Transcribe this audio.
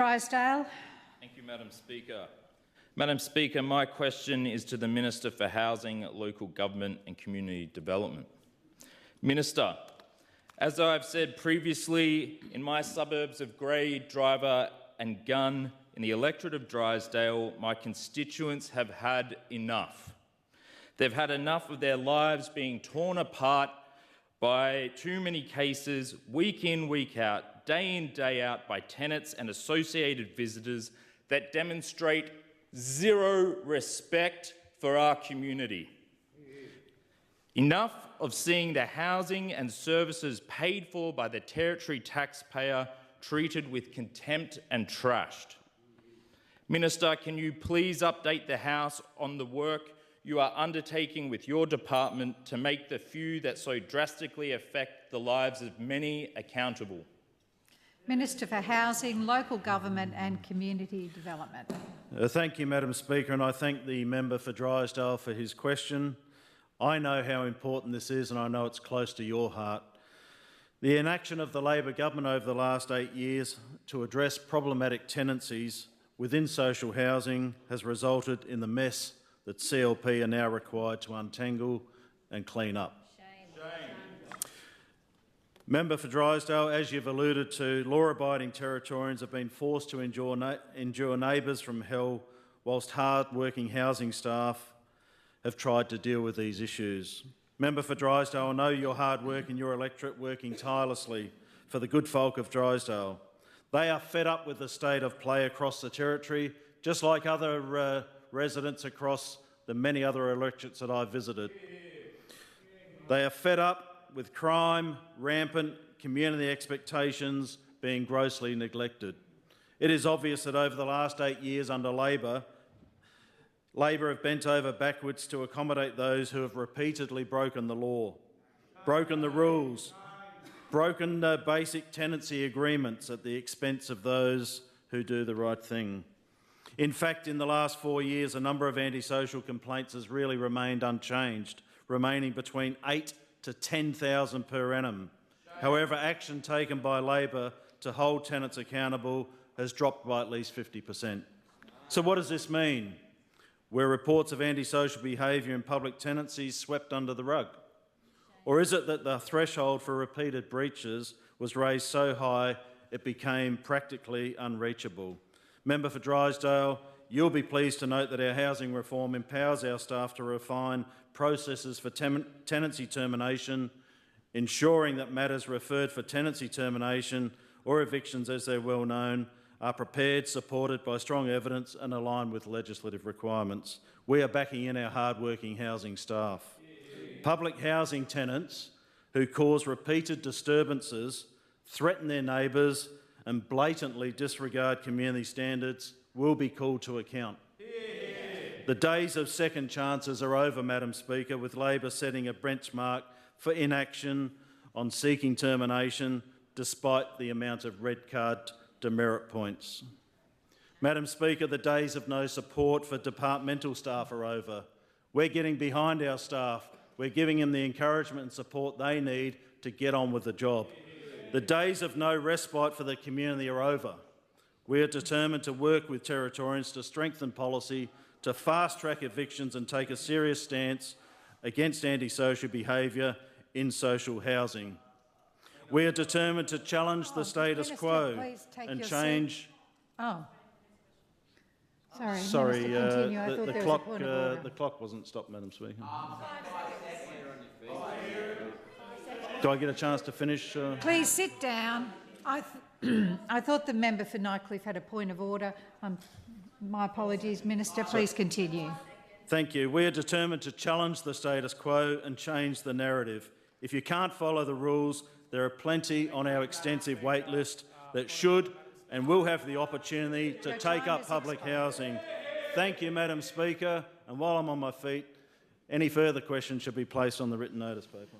Drysdale. Thank you, Madam Speaker. Madam Speaker, my question is to the Minister for Housing, Local Government and Community Development. Minister, as I've said previously, in my suburbs of Grey, Driver and Gunn, in the electorate of Drysdale, my constituents have had enough. They've had enough of their lives being torn apart by too many cases, week in, week out, day in, day out, by tenants and associated visitors that demonstrate zero respect for our community. Enough of seeing the housing and services paid for by the Territory taxpayer treated with contempt and trashed. Minister, can you please update the House on the work you are undertaking with your department to make the few that so drastically affect the lives of many accountable? Minister for Housing, Local Government and Community Development. Thank you, Madam Speaker, and I thank the member for Drysdale for his question. I know how important this is and I know it's close to your heart. The inaction of the Labor government over the last 8 years to address problematic tenancies within social housing has resulted in the mess that CLP are now required to untangle and clean up. Shame. Member for Drysdale, as you've alluded to, law-abiding Territorians have been forced to endure neighbours from hell, whilst hard-working housing staff have tried to deal with these issues. Member for Drysdale, I know your hard work and your electorate working tirelessly for the good folk of Drysdale. They are fed up with the state of play across the Territory, just like other residents across the many other electorates that I've visited. They are fed up with crime, rampant community expectations being grossly neglected. It is obvious that over the last 8 years under Labor have bent over backwards to accommodate those who have repeatedly broken the law, broken the rules, broken the basic tenancy agreements at the expense of those who do the right thing. In fact, in the last 4 years, a number of antisocial complaints has really remained unchanged, remaining between 8,000 to 10,000 per annum. However, action taken by Labor to hold tenants accountable has dropped by at least 50%. So what does this mean? Were reports of antisocial behaviour in public tenancies swept under the rug? Or is it that the threshold for repeated breaches was raised so high it became practically unreachable? Member for Drysdale, you'll be pleased to note that our housing reform empowers our staff to refine processes for tenancy termination, ensuring that matters referred for tenancy termination or evictions, as they're well known, are prepared, supported by strong evidence and aligned with legislative requirements. We are backing in our hard-working housing staff. Public housing tenants who cause repeated disturbances, threaten their neighbours and blatantly disregard community standards will be called to account. The days of second chances are over, Madam Speaker, with Labor setting a benchmark for inaction on seeking termination despite the amount of red card demerit points. Madam Speaker, the days of no support for departmental staff are over. We're getting behind our staff. We're giving them the encouragement and support they need to get on with the job. The days of no respite for the community are over. We are determined to work with Territorians to strengthen policy, to fast-track evictions and take a serious stance against antisocial behaviour in social housing. We are determined to challenge the status quo and change... Sorry, the clock wasn't stopped, Madam Speaker. Do I get a chance to finish? Please sit down. I thought the member for Nightcliff had a point of order. My apologies, Minister. Please continue. Thank you. We are determined to challenge the status quo and change the narrative. If you can't follow the rules, there are plenty on our extensive wait list that should and will have the opportunity to take up public housing. Thank you, Madam Speaker. And while I'm on my feet, any further questions should be placed on the written notice paper.